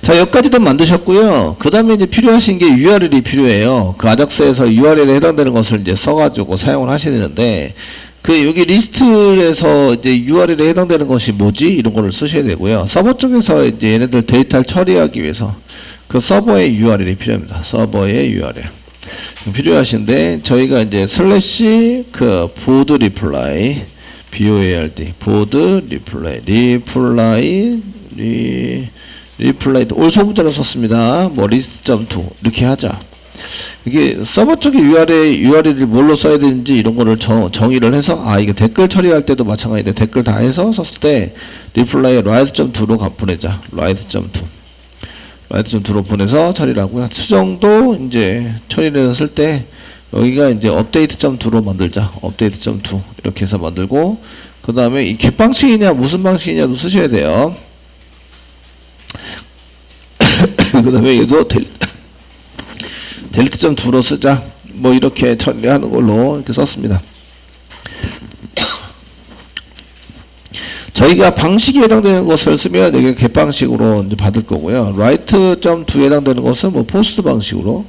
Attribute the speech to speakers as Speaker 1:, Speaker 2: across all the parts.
Speaker 1: 자, 여기까지도 만드셨고요. 그 다음에 이제 필요하신 게 URL이 필요해요. 그 아작스에서 URL에 해당되는 것을 이제 써가지고 사용을 하시는데, 그 여기 리스트에서 이제 URL에 해당되는 것이 뭐지? 이런 거를 쓰셔야 되고요. 서버 쪽에서 이제 얘네들 데이터를 처리하기 위해서 그 서버의 URL이 필요합니다. 서버의 URL. 필요하신데, 저희가 이제 슬래시 그 보드 리플라이, BOARD, 보드 리플라이, 리플라이, 올 소문자로 썼습니다. 뭐, 리스트.2, 이렇게 하자. 이게 서버 쪽에 URL을 뭘로 써야 되는지 이런 거를 정의를 해서, 이게 댓글 처리할 때도 마찬가지인데, 댓글 다 해서 썼을 때, 리플라이 write.2로 보내자. write.2로 보내서 처리를 하고요. 수정도 이제 처리를 했을 때, 여기가 이제 update.2로 만들자. update.2. 이렇게 해서 만들고, 그 다음에 이 객방식이냐, 무슨 방식이냐도 쓰셔야 돼요. 그 다음에 얘도 델리트.2로 쓰자. 뭐 이렇게 처리하는 걸로 이렇게 썼습니다. 저희가 방식에 해당되는 것을 쓰면 이게 객방식으로 이제 받을 거고요. write.2에 해당되는 것은 뭐 포스트 방식으로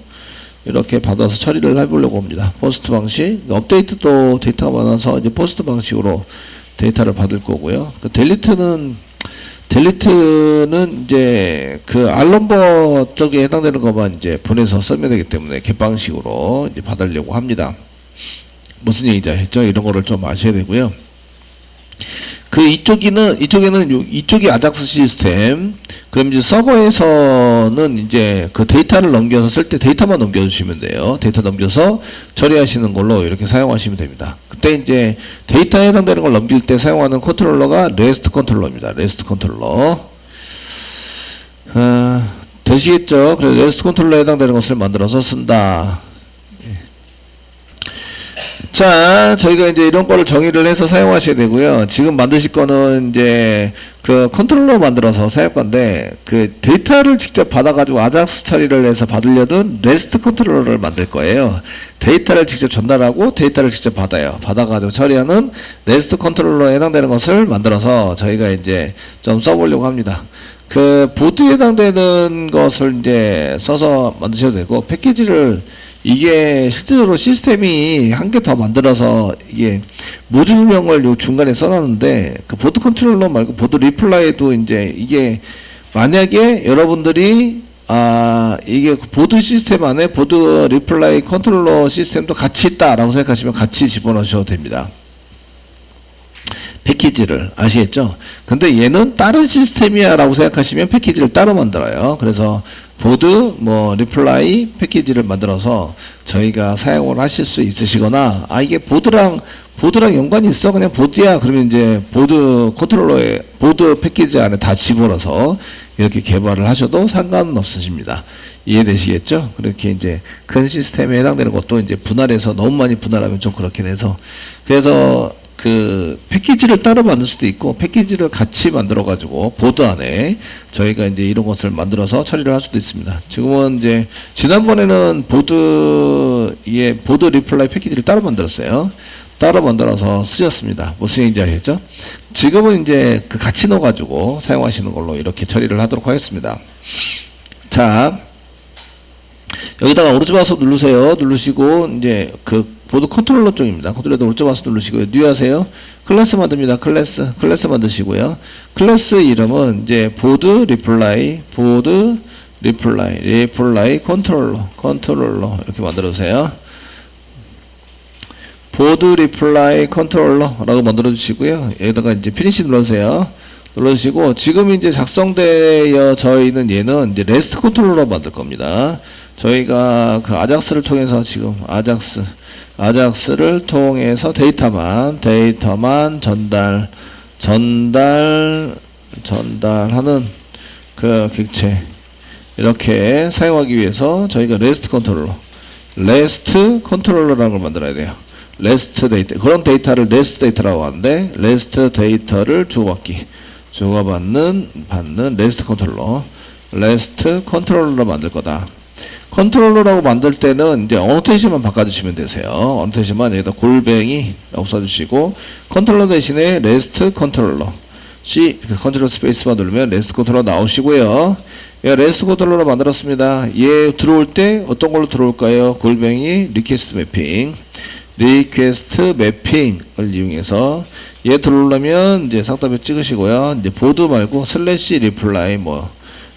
Speaker 1: 이렇게 받아서 처리를 해보려고 합니다. 포스트 방식. 업데이트도 데이터가 많아서 이제 포스트 방식으로 데이터를 받을 거고요. 그 델리트는 이제 그 알럼버 쪽에 해당되는 것만 이제 보내서 쓰면 되기 때문에 객방식으로 이제 받으려고 합니다. 무슨 얘기인지 알겠죠? 이런 거를 좀 아셔야 되고요. 그 이쪽이 아작스 시스템. 그럼 이제 서버에서는 이제 그 데이터를 넘겨서 쓸 때 데이터만 넘겨주시면 돼요. 데이터 넘겨서 처리하시는 걸로 이렇게 사용하시면 됩니다. 그때 이제 데이터에 해당되는 걸 넘길 때 사용하는 컨트롤러가 REST 컨트롤러입니다. REST 컨트롤러. 되시겠죠? 그래서 REST 컨트롤러에 해당되는 것을 만들어서 쓴다. 자, 저희가 이제 이런 거를 정의를 해서 사용하셔야 되고요. 지금 만드실 거는 이제 그 컨트롤러 만들어서 사용할 건데, 그 데이터를 직접 받아가지고 아작스 처리를 해서 받으려던 REST 컨트롤러를 만들 거예요. 데이터를 직접 전달하고 데이터를 직접 받아가지고 처리하는 REST 컨트롤러에 해당되는 것을 만들어서 저희가 이제 좀 써보려고 합니다. 그 보드에 해당되는 것을 이제 써서 만드셔도 되고, 패키지를 이게 실제로 시스템이 한 개 더 만들어서 이게 모듈명을 요 중간에 써놨는데, 그 보드 컨트롤러 말고 보드 리플라이도 이제 이게 만약에 여러분들이 이게 보드 시스템 안에 보드 리플라이 컨트롤러 시스템도 같이 있다라고 생각하시면 같이 집어넣으셔도 됩니다. 패키지를 아시겠죠? 근데 얘는 다른 시스템이야 라고 생각하시면 패키지를 따로 만들어요. 그래서 보드 리플라이 패키지를 만들어서 저희가 사용을 하실 수 있으시거나, 이게 보드랑 연관이 있어, 그냥 보드야, 그러면 이제 보드 컨트롤러에 보드 패키지 안에 다 집어넣어서 이렇게 개발을 하셔도 상관은 없으십니다. 이해되시겠죠? 그렇게 이제 큰 시스템에 해당되는 것도 이제 분할해서, 너무 많이 분할하면 좀 그렇긴 해서, 그래서 그 패키지를 따로 만들 수도 있고 패키지를 같이 만들어 가지고 보드 안에 저희가 이제 이런 것을 만들어서 처리를 할 수도 있습니다. 지금은 이제 지난번에는 보드 리플라이 패키지를 따로 만들었어요. 따로 만들어서 쓰셨습니다. 무슨 얘기인지 알겠죠? 지금은 이제 그 같이 넣어 가지고 사용하시는 걸로 이렇게 처리를 하도록 하겠습니다. 자, 여기다가 오른쪽 마우스 누르세요. 누르시고 이제 그 보드 컨트롤러 쪽입니다. 컨트롤러 오른쪽 마우스 누르시고요. 뉴 하세요. 클래스 만듭니다. 클래스 만드시고요. 클래스 이름은 이제 보드 리플라이 컨트롤러 이렇게 만들어 주세요. 보드 리플라이 컨트롤러라고 만들어 주시고요. 여기다가 이제 피니시 눌러주세요. 눌러주시고, 지금 이제 작성되어 있는 얘는 이제 REST 컨트롤러 만들 겁니다. 저희가 그 아작스를 통해서 지금 아작스를 통해서 데이터만 전달하는 그 객체 이렇게 사용하기 위해서 저희가 REST 컨트롤러라는 걸 만들어야 돼요. REST 데이터, 그런 데이터를 REST 데이터라고 하는데, REST 데이터를 주고받는 REST 컨트롤러로 만들 거다. 컨트롤러라고 만들 때는 이제 어노테이션만 바꿔주시면 되세요. 어노테이션만 여기다 골뱅이라고 써주시고, 컨트롤러 대신에 REST 컨트롤러 컨트롤 스페이스만 누르면 REST 컨트롤러 나오시고요. 레스트 컨트롤러 만들었습니다. 얘 들어올 때 어떤 걸로 들어올까요? 골뱅이 리퀘스트 매핑. 리퀘스트 매핑을 이용해서 얘 들어오려면 이제 상단표 찍으시고요. 이제 보드 말고 슬래시 리플라이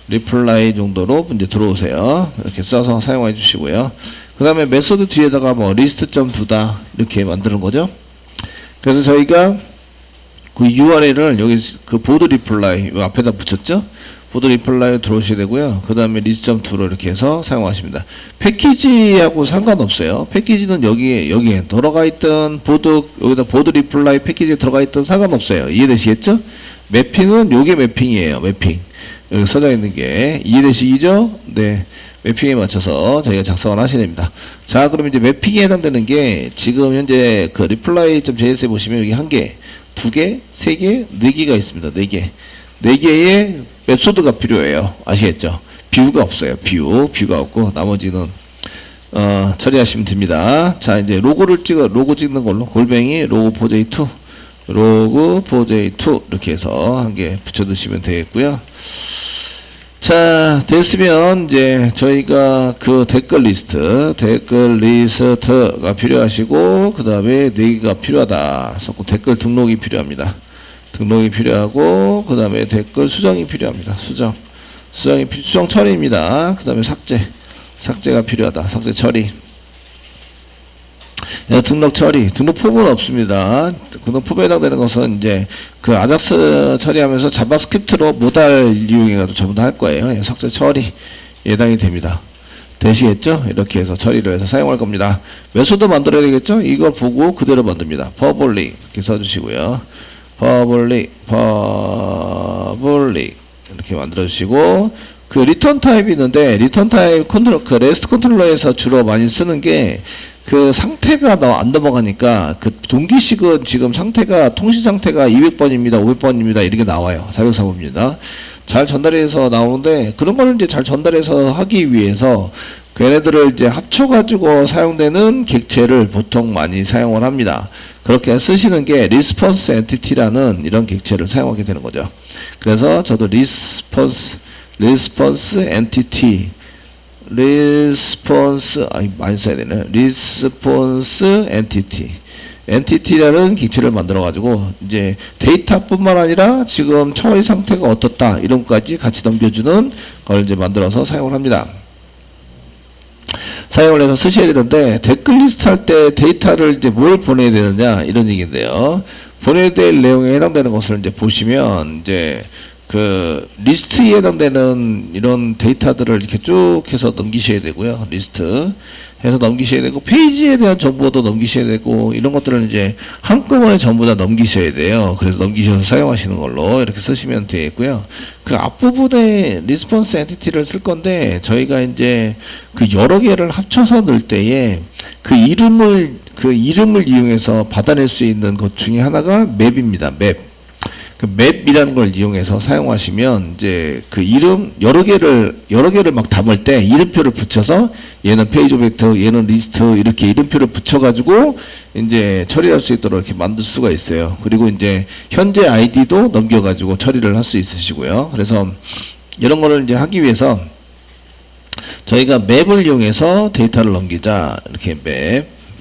Speaker 1: 리플라이 정도로 이제 들어오세요. 이렇게 써서 사용해 주시고요. 그 다음에 메소드 뒤에다가 리스트.점 두다 이렇게 만드는 거죠. 그래서 저희가 그 URL을 여기 그 보드 리플라이 앞에다 붙였죠. 보드 리플라이 들어오셔야 되고요. 그 다음에 리스트.2로 이렇게 해서 사용하십니다. 패키지하고 상관없어요. 패키지는 여기에 들어가 있던 여기다 보드 리플라이 패키지에 들어가 있던 상관없어요. 이해되시겠죠? 매핑은 요게 매핑이에요. 매핑. 여기 써져 있는 게 이해되시죠? 네. 매핑에 맞춰서 저희가 작성을 하셔야 됩니다. 자, 그럼 이제 매핑에 해당되는 게 지금 현재 그 reply.js에 보시면 여기 1개, 2개, 3개, 4개가 있습니다. 4개. 4개의 메소드가 필요해요. 아시겠죠? 뷰가 없어요. 뷰가 없고 나머지는 처리하시면 됩니다. 자, 이제 로고 찍는 걸로 골뱅이 로고4j2 로고4j2 이렇게 해서 1개 붙여두시면 되겠고요. 자, 됐으면 이제 저희가 그 댓글 리스트가 필요하시고 그 다음에 4개가 필요하다. 그래서 댓글 등록이 필요합니다. 등록이 필요하고 그 다음에 댓글 수정이 필요합니다. 수정 처리입니다. 그 다음에 삭제가 필요하다. 삭제 처리. 등록 처리, 등록 폼은 없습니다. 등록 폼에 해당되는 것은 이제 그 아작스 처리하면서 자바스크립트로 모달 이용해가지고 전부 다 할 거예요. 삭제 처리 예당이 됩니다. 되시겠죠? 이렇게 해서 처리를 해서 사용할 겁니다. 메소드 만들어야 되겠죠? 이걸 보고 그대로 만듭니다. public 이렇게 써주시고요. public 이렇게 만들어 주시고 그 리턴 타입이 있는데 리턴 타입 컨트롤 그 레스트 컨트롤러에서 주로 많이 쓰는 게 그 상태가 안 넘어가니까 그 동기식은 지금 통신 상태가 200번입니다, 500번입니다 이렇게 나와요. 404번입니다. 잘 전달해서 나오는데 그런 거를 이제 잘 전달해서 하기 위해서 걔네들을 이제 합쳐가지고 사용되는 객체를 보통 많이 사용을 합니다. 그렇게 쓰시는 게 리스폰스 엔티티라는 이런 객체를 사용하게 되는 거죠. 그래서 저도 리스폰스 엔티티 많이 써야 되네. 리스폰스 엔티티라는 객체를 만들어 가지고 이제 데이터뿐만 아니라 지금 처리 상태가 어떻다 이런 것까지 같이 넘겨주는 걸 이제 만들어서 사용을 합니다. 사용을 해서 쓰셔야 되는데 댓글 리스트 할 때 데이터를 이제 뭘 보내야 되느냐 이런 얘기인데요. 보내야 될 내용에 해당되는 것을 이제 보시면 이제 그 리스트에 해당되는 이런 데이터들을 이렇게 쭉 해서 넘기셔야 되고요. 리스트 해서 넘기셔야 되고 페이지에 대한 정보도 넘기셔야 되고 이런 것들은 이제 한꺼번에 전부 다 넘기셔야 돼요. 그래서 넘기셔서 사용하시는 걸로 이렇게 쓰시면 되겠고요. 그 앞부분에 리스폰스 엔티티를 쓸 건데 저희가 이제 그 여러 개를 합쳐서 넣을 때에 그 이름을 이용해서 받아낼 수 있는 것 중에 하나가 맵입니다. 그 맵이라는 걸 이용해서 사용하시면 이제 그 이름 여러 개를 막 담을 때 이름표를 붙여서 얘는 페이지 오브젝트, 얘는 리스트 이렇게 이름표를 붙여가지고 이제 처리할 수 있도록 이렇게 만들 수가 있어요. 그리고 이제 현재 아이디도 넘겨가지고 처리를 할 수 있으시고요. 그래서 이런 거를 이제 하기 위해서 저희가 맵을 이용해서 데이터를 넘기자 이렇게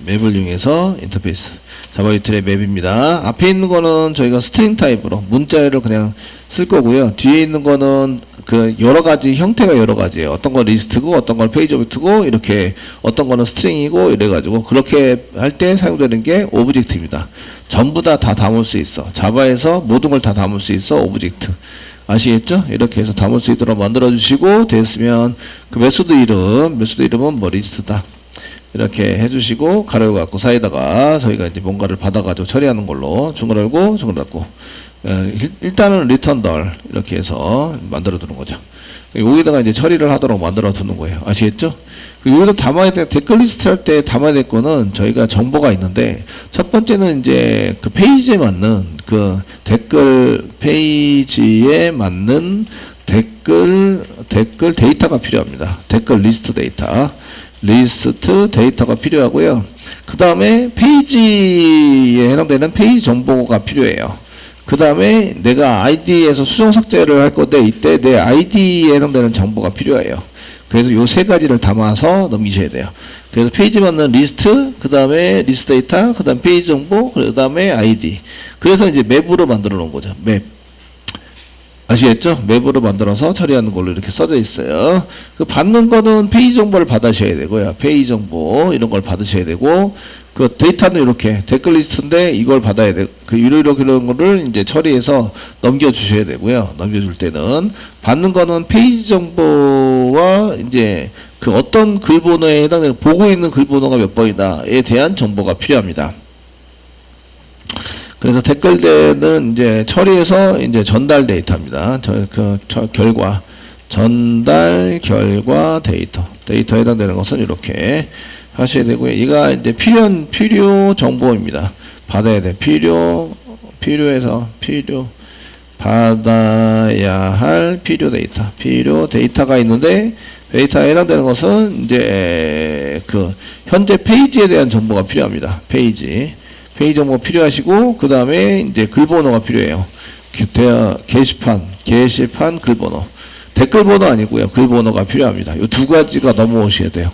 Speaker 1: 맵을 이용해서 인터페이스 자바유틸의 맵입니다. 앞에 있는 거는 저희가 스트링 타입으로 문자를 그냥 쓸 거고요. 뒤에 있는 거는 그 여러 가지 형태가 여러 가지예요. 어떤 건 리스트고 어떤 건 페이지 오브젝트고 이렇게 어떤 거는 스트링이고 이래 가지고 그렇게 할 때 사용되는 게 오브젝트입니다. 전부 다 담을 수 있어. 자바에서 모든 걸 다 담을 수 있어. 오브젝트. 아시겠죠? 이렇게 해서 담을 수 있도록 만들어 주시고 됐으면 그 메소드 이름은 뭐 리스트다. 이렇게 해주시고 가로 갖고 사이다가 저희가 이제 뭔가를 받아가지고 처리하는 걸로 중괄호 열고 중괄호 닫고 일단은 리턴 덜 이렇게 해서 만들어 두는 거죠. 여기다가 이제 처리를 하도록 만들어 두는 거예요. 아시겠죠? 여기다 담아야 될 댓글 리스트 할 때 담아야 될 거는 저희가 정보가 있는데 첫 번째는 이제 그 페이지에 맞는 그 댓글 페이지에 맞는 댓글 데이터가 필요합니다. 댓글 리스트 데이터가 필요하고요. 그 다음에 페이지에 해당되는 페이지 정보가 필요해요. 그 다음에 내가 아이디에서 수정 삭제를 할 건데 이때 내 아이디에 해당되는 정보가 필요해요. 그래서 요 세 가지를 담아서 넘기셔야 돼요. 그래서 페이지 맞는 리스트, 그 다음에 리스트 데이터, 그 다음 페이지 정보, 그 다음에 아이디. 그래서 이제 맵으로 만들어 놓은 거죠. 맵. 아시겠죠? 맵으로 만들어서 처리하는 걸로 이렇게 써져 있어요. 그 받는 거는 페이지 정보를 받으셔야 되고요. 페이지 정보 이런 걸 받으셔야 되고, 그 데이터는 이렇게 댓글 리스트인데 이걸 받아야 돼. 그 이런 거를 이제 처리해서 넘겨주셔야 되고요. 넘겨줄 때는 받는 거는 페이지 정보와 이제 그 어떤 글 번호에 해당되는 보고 있는 글 번호가 몇 번이다에 대한 정보가 필요합니다. 그래서 댓글들은 이제 처리해서 이제 전달 데이터입니다. 결과 전달 결과 데이터에 해당되는 것은 이렇게 하셔야 되고요. 이가 이제 필요 정보입니다. 받아야 돼. 필요해서 받아야 할 필요 데이터가 있는데 데이터에 해당되는 것은 이제 그 현재 페이지에 대한 정보가 필요합니다. 페이지 정보 필요하시고, 그 다음에 이제 글번호가 필요해요. 게시판 글번호. 댓글 번호 아니고요. 글번호가 필요합니다. 이 두 가지가 넘어오셔야 돼요.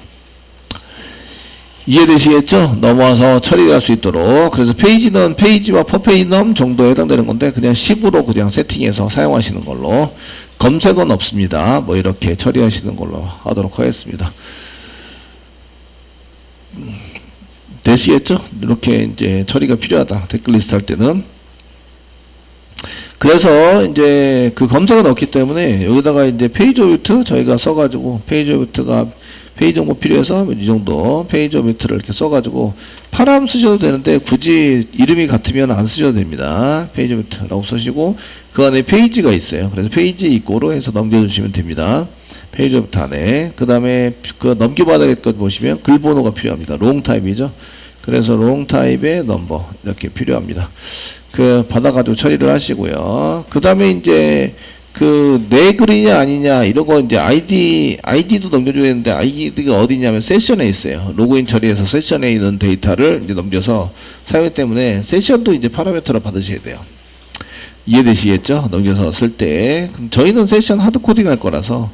Speaker 1: 이해되시겠죠? 넘어와서 처리할 수 있도록. 그래서 페이지는 페이지와 퍼페이넘 정도에 해당되는 건데, 그냥 10으로 그냥 세팅해서 사용하시는 걸로. 검색은 없습니다. 뭐 이렇게 처리하시는 걸로 하도록 하겠습니다. 되시겠죠? 이렇게 이제 처리가 필요하다. 댓글 리스트 할 때는. 그래서 이제 그 검색은 없기 때문에 여기다가 이제 페이지 오브젝트 저희가 써가지고 페이지 오브젝트가 페이지 정보 필요해서 이 정도 페이지 오브젝트를 이렇게 써가지고 파람 쓰셔도 되는데 굳이 이름이 같으면 안 쓰셔도 됩니다. 페이지 오브젝트라고 쓰시고 그 안에 페이지가 있어요. 그래서 페이지 이꼬로 해서 넘겨주시면 됩니다. 페이지 오브젝트 안에. 그 다음에 그 넘겨받아야 될 것 보시면 글번호가 필요합니다. 롱 타입이죠. 그래서 롱 타입의 넘버 이렇게 필요합니다. 그 받아가지고 처리를 하시고요. 그 다음에 이제 그 내 글이냐 아니냐 이런 거 이제 아이디도 넘겨줘야 되는데 아이디가 어디냐면 세션에 있어요. 로그인 처리해서 세션에 있는 데이터를 이제 넘겨서 사용하기 때문에 세션도 이제 파라미터로 받으셔야 돼요. 이해되시겠죠? 넘겨서 쓸 때. 저희는 세션 하드 코딩 할 거라서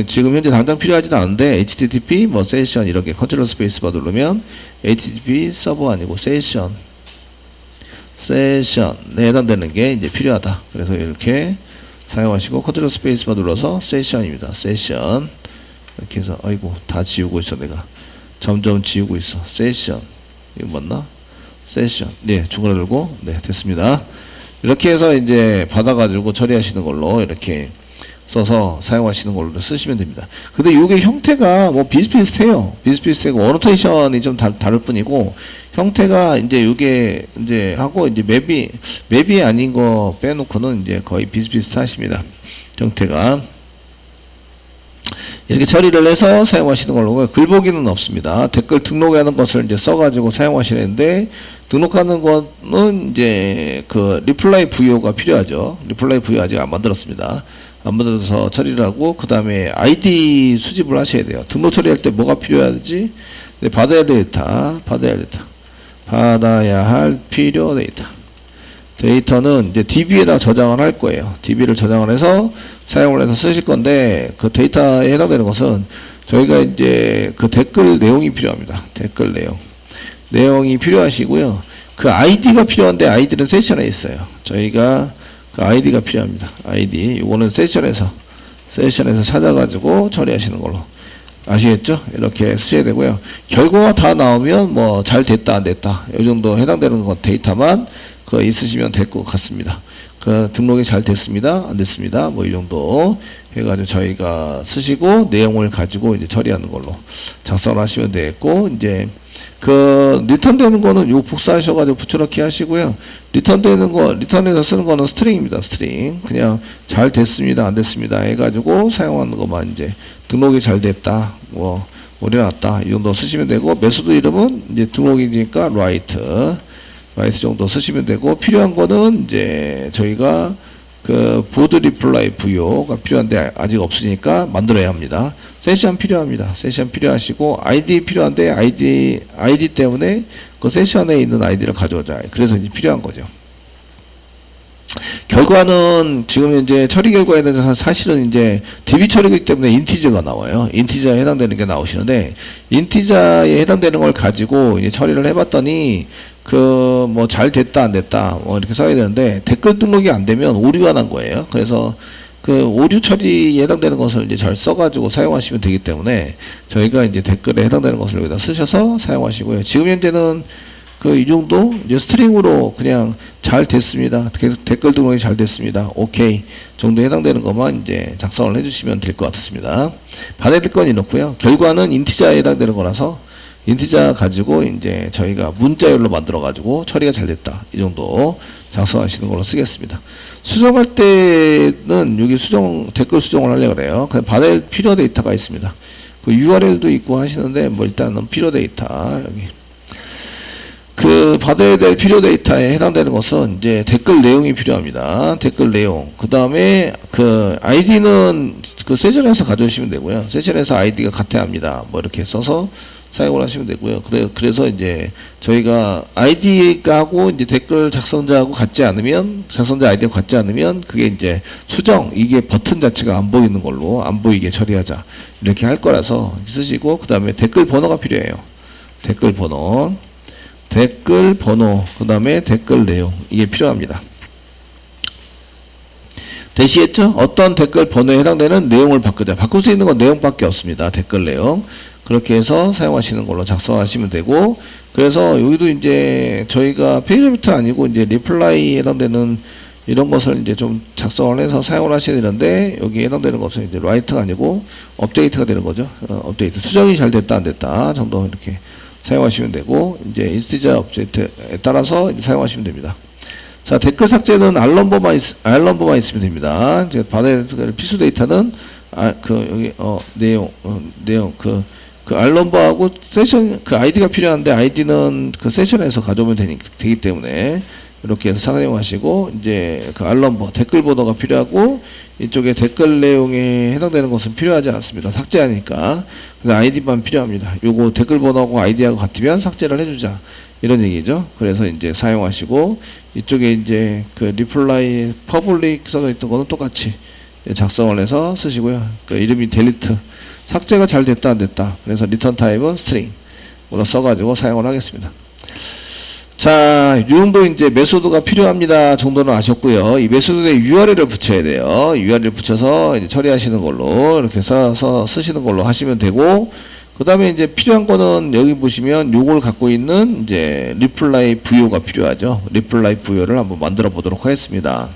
Speaker 1: 지금 현재 당장 필요하지도 않은데 http 뭐 세션 이렇게 컨트롤 스페이스바 누르면 http 서버 아니고 세션에 해당되는 게 이제 필요하다. 그래서 이렇게 사용하시고 컨트롤 스페이스바 눌러서 세션입니다. 세션 이렇게 해서 아이고 다 지우고 있어. 내가 점점 지우고 있어. 세션 이거 맞나? 세션 네 중간에 들고 네 됐습니다. 이렇게 해서 이제 받아가지고 처리하시는 걸로 이렇게 써서 사용하시는 걸로 쓰시면 됩니다. 근데 이게 형태가 뭐 비슷비슷해요. 비슷비슷하고 어노테이션이 좀 다를 뿐이고 형태가 이제 이게 이제 하고 이제 맵이 아닌 거 빼놓고는 이제 거의 비슷비슷하십니다. 형태가 이렇게 처리를 해서 사용하시는 걸로. 글보기는 없습니다. 댓글 등록하는 것을 이제 써가지고 사용하시는데 등록하는 거는 이제 그 리플라이 VO가 필요하죠. 리플라이 VO 아직 안 만들었습니다. 안 만들어서 처리를 하고 그 다음에 아이디 수집을 하셔야 돼요. 등록 처리할 때 뭐가 필요하지? 네, 받아야 할 필요 데이터는 이제 DB에다 저장을 할 거예요. DB를 저장을 해서 사용을 해서 쓰실 건데 그 데이터에 해당되는 것은 저희가 이제 그 댓글 내용이 필요합니다. 댓글 내용이 필요하시고요. 그 아이디가 필요한데 아이디는 세션에 있어요. 저희가 그 아이디가 필요합니다. 아이디 이거는 세션에서 찾아가지고 처리하시는 걸로. 아시겠죠? 이렇게 쓰셔야 되고요. 결과가 다 나오면 뭐 잘 됐다 안 됐다 이 정도 해당되는 것 데이터만 그 있으시면 될 것 같습니다. 그 등록이 잘 됐습니다 안 됐습니다 뭐 이 정도 해가지고 저희가 쓰시고 내용을 가지고 이제 처리하는 걸로 작성을 하시면 되겠고 이제 그 리턴되는 거는 요 복사하셔가지고 붙여넣기 하시고요. 리턴해서 쓰는 거는 스트링입니다. 스트링 그냥 잘 됐습니다 안 됐습니다 해가지고 사용하는 것만 이제 등록이 잘 됐다 뭐 올려놨다 이 정도 쓰시면 되고 메소드 이름은 이제 등록이니까 write 정도 쓰시면 되고 필요한 거는 이제 저희가 그 보드 리플라이 VO가 필요한데 아직 없으니까 만들어야 합니다. 세션 필요합니다. 세션 필요하시고 아이디 필요한데 아이디 때문에 그 세션에 있는 아이디를 가져오자. 그래서 이제 필요한 거죠. 결과는 지금 이제 처리 결과에 대해서 사실은 이제 DB 처리이기 때문에 인티저가 나와요. 인티저에 해당되는 게 나오시는데, 인티저에 해당되는 걸 가지고 이제 처리를 해봤더니 그 뭐 잘 됐다 안 됐다 뭐 이렇게 써야 되는데, 댓글 등록이 안 되면 오류가 난 거예요. 그래서 그 오류 처리에 해당되는 것을 이제 잘 써가지고 사용하시면 되기 때문에 저희가 이제 댓글에 해당되는 것을 여기다 쓰셔서 사용하시고요. 지금 현재는 그 이 정도 이제 스트링으로 그냥 잘 됐습니다. 댓글 등록이 잘 됐습니다. 오케이 정도에 해당되는 것만 이제 작성을 해주시면 될 것 같습니다. 받아야 될 건 이렇고요. 결과는 인티저에 해당되는 거라서 인티저 가지고 이제 저희가 문자열로 만들어 가지고 처리가 잘 됐다 이 정도 작성하시는 걸로 쓰겠습니다. 수정할 때는 여기 댓글 수정을 하려고 그래요. 그냥 받아야 할 필요 데이터가 있습니다. 그 URL도 있고 하시는데 뭐 일단은 필요 데이터 여기 그 받아야 될 필요 데이터에 해당되는 것은 이제 댓글 내용이 필요합니다. 댓글 내용. 그 다음에 그 아이디는 그 세션에서 가져오시면 되고요. 세션에서 아이디가 같아야 합니다. 뭐 이렇게 써서 사용을 하시면 되고요. 그래서 이제 저희가 아이디하고 이제 댓글 작성자하고 같지 않으면, 작성자 아이디가 같지 않으면 그게 이제 수정, 이게 버튼 자체가 안 보이는 걸로 안 보이게 처리하자. 이렇게 할 거라서 쓰시고, 그 다음에 댓글 번호가 필요해요. 댓글 번호, 그 다음에 댓글 내용. 이게 필요합니다. 되시겠죠? 어떤 댓글 번호에 해당되는 내용을 바꾸자. 바꿀 수 있는 건 내용밖에 없습니다. 댓글 내용. 그렇게 해서 사용하시는 걸로 작성하시면 되고, 그래서 여기도 이제 저희가 페이지부터 아니고 이제 리플라이에 해당되는 이런 것을 이제 좀 작성을 해서 사용을 하셔야 되는데, 여기에 해당되는 것은 이제 라이트가 아니고 업데이트가 되는 거죠. 업데이트. 수정이 잘 됐다 안 됐다 정도 이렇게 사용하시면 되고, 이제 인스티저 업데이트에 따라서 이제 사용하시면 됩니다. 자, 댓글 삭제는 알넘버만 있으면 됩니다. 이제 받아야 될 필수 데이터는 여기 내용 그 알넘버하고 세션 그 아이디가 필요한데, 아이디는 그 세션에서 가져오면 되기 때문에 이렇게 해서 사용하시고, 이제 그 알넘버 댓글 번호가 필요하고, 이쪽에 댓글 내용에 해당되는 것은 필요하지 않습니다. 삭제하니까. 그래서 아이디만 필요합니다. 요거 댓글 번호하고 아이디하고 같으면 삭제를 해주자. 이런 얘기죠. 그래서 이제 사용하시고, 이쪽에 이제 그 리플라이 퍼블릭 써져 있던 거는 똑같이 작성을 해서 쓰시고요. 그 이름이 델리트. 삭제가 잘 됐다 안 됐다. 그래서 리턴 타입은 스트링으로 써가지고 사용을 하겠습니다. 자, 이 정도 이제 메소드가 필요합니다 정도는 아셨고요. 이 메소드에 URL을 붙여야 돼요. URL 붙여서 이제 처리하시는 걸로 이렇게 써서 쓰시는 걸로 하시면 되고, 그 다음에 이제 필요한 거는 여기 보시면 요걸 갖고 있는 이제 리플라이 부요가 필요하죠. 리플라이 부요를 한번 만들어 보도록 하겠습니다.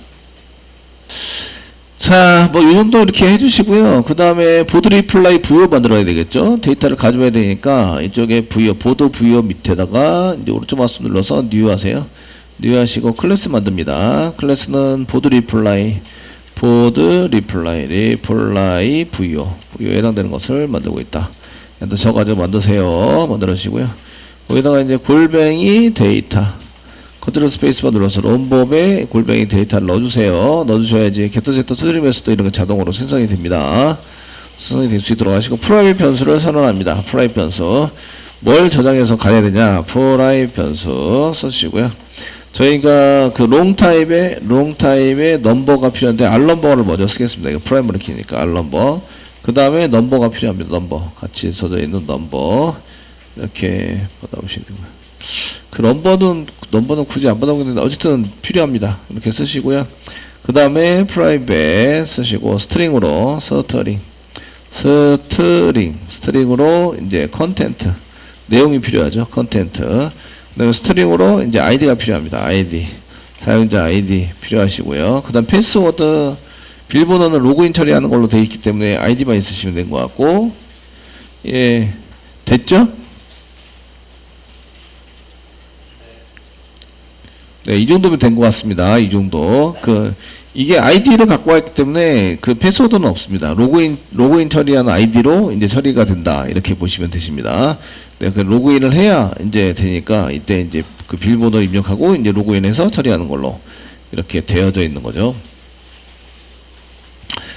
Speaker 1: 자, 뭐 이 정도 이렇게 해주시고요. 그 다음에 보드 리플라이 부요 만들어야 되겠죠. 데이터를 가져와야 되니까 이쪽에 부요, 보드 부요 밑에다가 이제 오른쪽 마우스 눌러서 뉴 하세요. 뉴 하시고 클래스 만듭니다. 클래스는 보드 리플라이 부요에 해당되는 것을 만들고 있다. 적어가지고 만드세요. 만들어주시고요. 거기다가 이제 골뱅이 데이터. 컨트롤 스페이스바 눌러서 롬법에 골뱅이 데이터를 넣어주세요. 넣어주셔야지 게터제터 두드리면서도 이런 게 자동으로 생성이 됩니다. 생성이 될 수 있도록 하시고, 프라이빗 변수를 선언합니다. 프라이빗 변수. 뭘 저장해서 가야 되냐? 프라이빗 변수 쓰시고요. 저희가 그 롱타입의 넘버가 필요한데, 알넘버를 먼저 쓰겠습니다. 이거 프라이머리 키니까 알넘버. 그 다음에 넘버가 필요합니다. 넘버. 같이 써져 있는 넘버. 이렇게 받아보시면 되고요. 그 넘버는 굳이 안 받아보겠는데 어쨌든 필요합니다. 이렇게 쓰시고요. 그 다음에 프라이빗 쓰시고, 스트링으로 스트링으로 이제 컨텐트 내용이 필요하죠. 컨텐트. 그 다음에 스트링으로 이제 아이디가 필요합니다. 아이디 사용자 아이디 필요하시고요. 그 다음 패스워드 비밀번호는 로그인 처리하는 걸로 되어 있기 때문에 아이디만 있으시면 된 것 같고, 예, 됐죠? 네, 이 정도면 된 것 같습니다. 이 정도. 이게 아이디를 갖고 왔기 때문에 그 패스워드는 없습니다. 로그인 처리하는 아이디로 이제 처리가 된다. 이렇게 보시면 되십니다. 네, 그 로그인을 해야 이제 되니까 이때 이제 그 비밀번호 입력하고 이제 로그인해서 처리하는 걸로 이렇게 되어져 있는 거죠.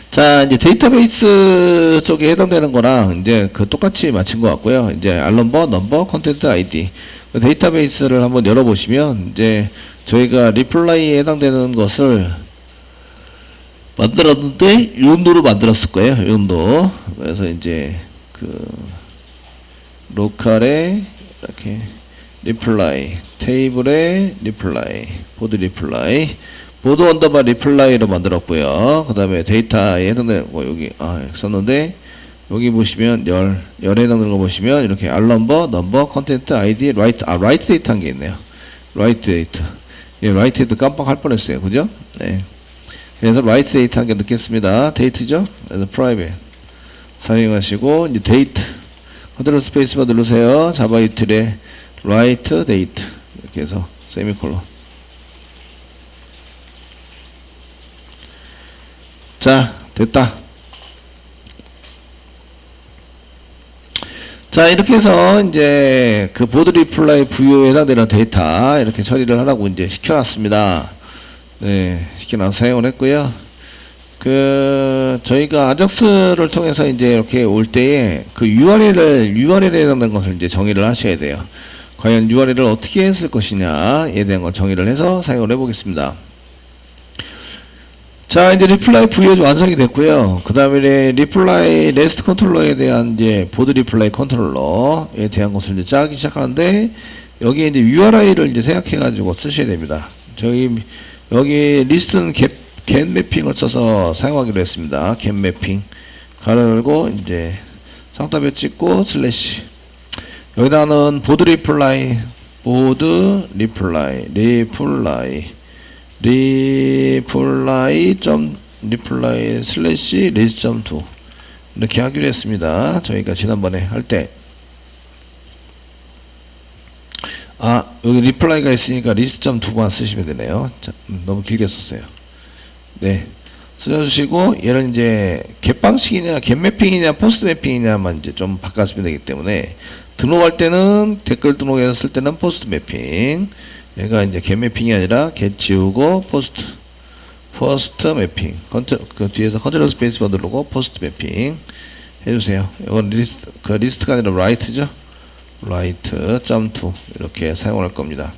Speaker 1: 자, 이제 데이터베이스 쪽에 해당되는 거랑 이제 그 똑같이 맞춘 것 같고요. 이제 알넘버, 넘버, 컨텐트 아이디. 데이터베이스를 한번 열어보시면 이제 저희가 리플라이에 해당되는 것을 만들었는데 윤도로 만들었을 거예요. 윤도. 그래서 이제 그 로컬에 이렇게 리플라이, 테이블에 리플라이, 보드 리플라이, 보드 언더바 리플라이로 만들었고요. 그 다음에 데이터에 해당되는 거 여기 썼는데 여기 보시면 열에 해당되는 거 보시면 이렇게 넘버, 컨텐트, 아이디, 라이트 데이터 한 게 있네요. 라이트 데이터. 예, 라이트 데이터 깜빡할 뻔했어요. 그죠? 네. 그래서 라이트 데이터 한 개 넣겠습니다. 데이트죠? 그래서 프라이빗 사용하시고 이제 데이트 컨트롤 스페이스바 누르세요. 자바 유틸에 라이트 데이트 이렇게 해서 세미콜론. 자, 됐다. 자, 이렇게 해서 이제 그 보드 리플라이 부여에 해당되는 데이터 이렇게 처리를 하라고 이제 시켜놨습니다. 네, 시켜놔서 사용을 했고요. 저희가 아적스를 통해서 이제 이렇게 올 때에 그 URL에 해당되는 것을 이제 정의를 하셔야 돼요. 과연 URL을 어떻게 했을 것이냐에 대한 걸 정의를 해서 사용을 해보겠습니다. 자, 이제 리플라이 부여 완성이 됐고요. 그 다음에 리플라이 레스트 컨트롤러에 대한 이제 보드 리플라이 컨트롤러에 대한 것을 이제 짜기 시작하는데 여기에 이제 URI를 이제 생각해가지고 쓰셔야 됩니다. 여기 리스트는 get 매핑을 써서 사용하기로 했습니다. get 매핑 가로 열고 이제 상따표 찍고 슬래시 여기다는 보드 리플라이 슬래시 레지.2 이렇게 하기로 했습니다. 저희가 지난번에 할 때 여기 리플라이가 있으니까 리스트.2만 쓰시면 되네요. 자, 너무 길게 썼어요. 네. 써주시고, 얘를 이제, 겟 방식이냐, 겟 매핑이냐, 포스트 매핑이냐만 이제 좀 바꿔주면 되기 때문에, 등록할 때는, 댓글 등록해서 쓸 때는 포스트 매핑. 얘가 이제 겟 매핑이 아니라, 겟 지우고, 포스트 매핑. 그 뒤에서 컨트롤 스페이스 바 누르고, 포스트 매핑. 해주세요. 이건 리스트가 아니라 라이트죠. 라이트.2 이렇게 사용할 겁니다.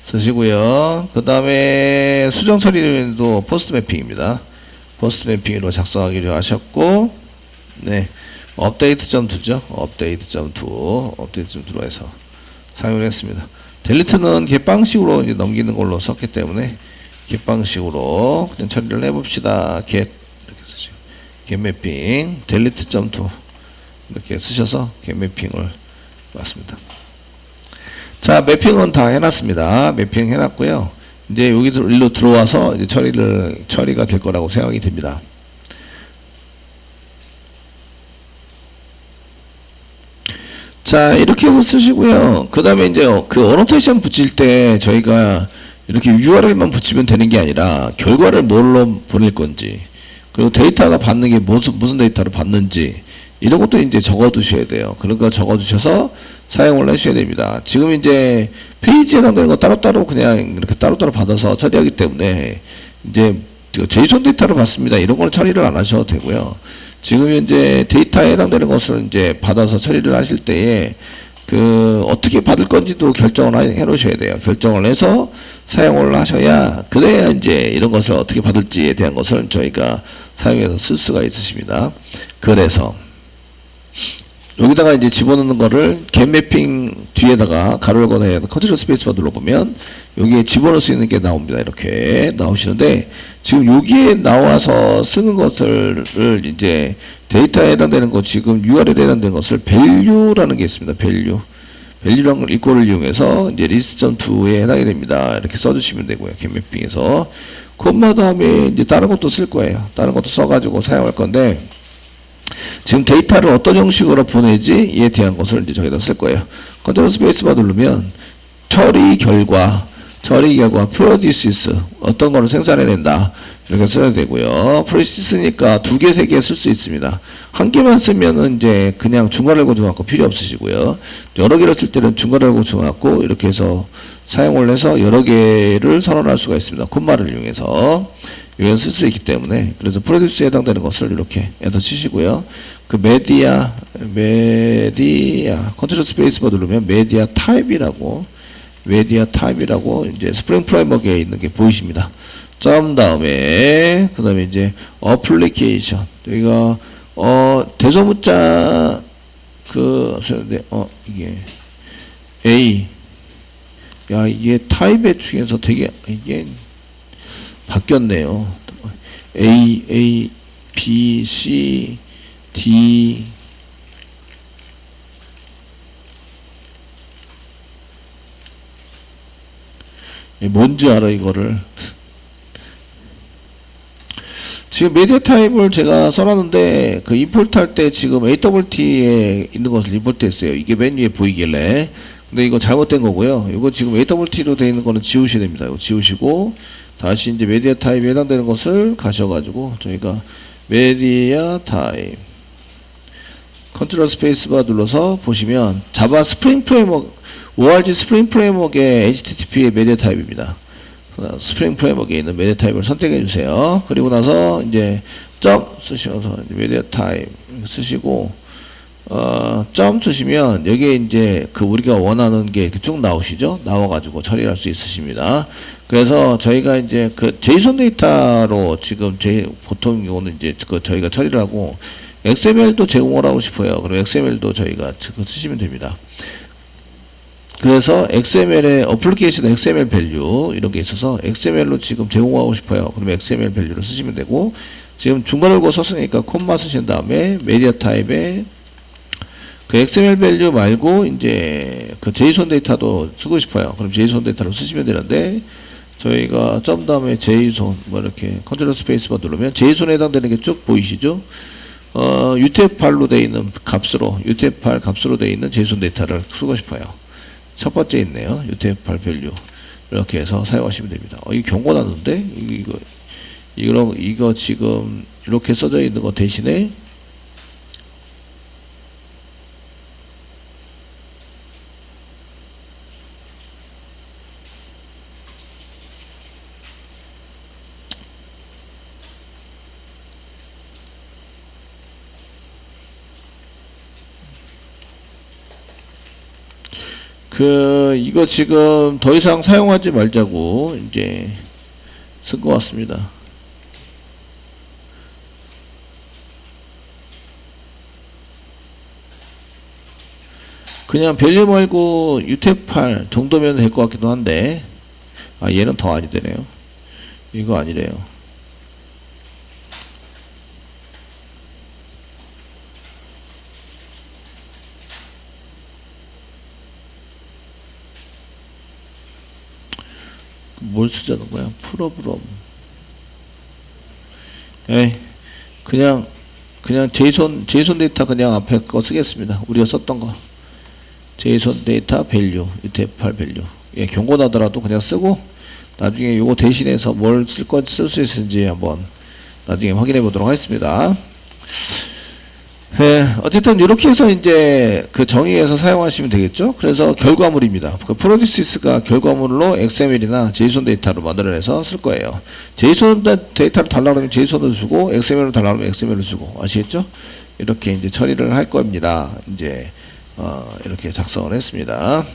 Speaker 1: 쓰시고요. 그 다음에 수정 처리도 포스트 매핑입니다. 포스트 매핑으로 작성하기로 하셨고, 네, 업데이트.2죠. 업데이트.2로 해서 사용을 했습니다. 델리트는 겟방식으로 이제 넘기는 걸로 썼기 때문에 겟방식으로 그냥 처리를 해봅시다. 겟 이렇게 쓰시고, 겟 매핑 델리트.2 이렇게 쓰셔서 겟 매핑을 맞습니다. 자, 매핑은 다 해놨습니다. 매핑 해놨고요. 이제 여기 일로 들어와서 이제 처리가 될 거라고 생각이 됩니다. 자, 이렇게 해서 쓰시고요. 그 다음에 이제 그 어노테이션 붙일 때 저희가 이렇게 URL만 붙이면 되는 게 아니라 결과를 뭘로 보낼 건지 그리고 데이터가 받는 게 무슨 데이터를 받는지 이런 것도 이제 적어 두셔야 돼요. 그러니까 적어 두셔서 사용을 하셔야 됩니다. 지금 이제 페이지에 해당되는 거 따로따로 그냥 이렇게 따로따로 받아서 처리하기 때문에 이제 제이슨 데이터를 받습니다. 이런 거는 처리를 안 하셔도 되고요. 지금 현재 데이터에 해당되는 것을 이제 받아서 처리를 하실 때에 어떻게 받을 건지도 결정을 해 놓으셔야 돼요. 결정을 해서 사용을 하셔야 그래야 이제 이런 것을 어떻게 받을지에 대한 것을 저희가 사용해서 쓸 수가 있으십니다. 그래서 여기다가 이제 집어넣는 거를 겟 매핑 뒤에다가 가로를 걸어야 컨트롤 스페이스바 눌러보면 여기에 집어넣을 수 있는 게 나옵니다. 이렇게 나오시는데 지금 여기에 나와서 쓰는 것을 이제 데이터에 해당되는 거 지금 URL에 해당되는 것을 value라는 게 있습니다. value라는 걸 이꼴을 이용해서 이제 list.2에 해당이 됩니다. 이렇게 써주시면 되고요. 겟 매핑에서 콤마 다음에 이제 다른 것도 쓸 거예요. 다른 것도 써가지고 사용할 건데 지금 데이터를 어떤 형식으로 보내지에 대한 것을 이제 저기다 쓸 거예요. 컨트롤 스페이스바 누르면 처리 결과 프로듀스 어떤 거를 생산해낸다 이렇게 써야 되고요. 프로듀스니까 2개, 3개 쓸 수 있습니다. 한 개만 쓰면은 이제 그냥 중괄호 고정하고 필요 없으시고요. 여러 개를 쓸 때는 중괄호 고정하고 이렇게 해서 사용을 해서 여러 개를 선언할 수가 있습니다. 콤마를 이용해서 이런 쓸 수 있기 때문에 그래서 프로듀스에 해당되는 것을 이렇게 엔터 치시고요. 그 메디아 컨트롤 스페이스바 누르면 메디아 타입이라고 media type이라고 이제 스프링 프레임워크에 있는 게 보이십니다. 점 다음에 그 다음에 이제 application 여기가 대소문자 이게 A 야 이게 타입의 중에서 되게 이게 바뀌었네요. A B C D 뭔지 알아 이거를. 지금 메디어 타입을 제가 써놨는데 그 임포트 할 때 지금 AWT에 있는 것을 임포트 했어요. 이게 맨 위에 보이길래. 근데 이거 잘못된 거고요. 이거 지금 AWT로 되어 있는 거는 지우셔야 됩니다. 이거 지우시고 다시 이제 메디어 타입에 해당되는 것을 가셔가지고 저희가 메디어 타입 컨트롤 스페이스바 눌러서 보시면 자바 스프링 프레임워크 ORG 스프링 프레임워크의 HTTP의 메디어 타입입니다. 스프링 프레임워크에 있는 메디어 타입을 선택해 주세요. 그리고 나서 이제 점 쓰셔서 메디어 타입 쓰시고 점 쓰시면 여기에 이제 그 우리가 원하는 게 쭉 나오시죠. 나와가지고 처리할 수 있으십니다. 그래서 저희가 이제 그 JSON 데이터로 지금 보통 경우는 이제 그 저희가 처리를 하고 XML도 제공을 하고 싶어요. 그럼 XML도 저희가 쓰시면 됩니다. 그래서 XML의 어플리케이션 XML 밸류 이런 게 있어서 XML로 지금 제공하고 싶어요. 그럼 XML 밸류를 쓰시면 되고 지금 중간을 거 썼으니까 콤마 쓰신 다음에 메디어 타입에 그 XML 밸류 말고 이제 그 JSON 데이터도 쓰고 싶어요. 그럼 JSON 데이터로 쓰시면 되는데 저희가 점 다음에 JSON 뭐 이렇게 컨트롤 스페이스바 누르면 JSON에 해당되는 게 쭉 보이시죠? UTF-8로 되어 있는 값으로 UTF-8 값으로 되어 있는 JSON 데이터를 쓰고 싶어요. 첫 번째 있네요. UTF-8 밸류 이렇게 해서 사용하시면 됩니다. 이거 경고 났는데 이거 지금 이렇게 써져 있는 거 대신에 이거 지금 더 이상 사용하지 말자고 이제 쓴 것 같습니다. 그냥 밸류 말고 UTF-8 정도면 될 것 같기도 한데 얘는 더 아니되네요. 이거 아니래요. 뭘 쓰자는 거야? 프로브럼. 그냥 JSON 데이터 그냥 앞에 거 쓰겠습니다. 우리가 썼던 거. JSON 데이터 밸류, UTF-8 밸류. 경고 나더라도 그냥 쓰고 나중에 요거 대신해서 뭘 쓸 수 있을지 한번 나중에 확인해 보도록 하겠습니다. 어쨌든 이렇게 해서 이제 그 정의해서 사용하시면 되겠죠. 그래서 결과물입니다. 그 프로듀스가 결과물로 XML이나 JSON 데이터로 만들어내서 쓸 거예요. JSON 데이터를 달라고 하면 JSON을 주고 XML을 달라고 하면 XML을 주고 아시겠죠? 이렇게 이제 처리를 할 겁니다. 이제 이렇게 작성을 했습니다.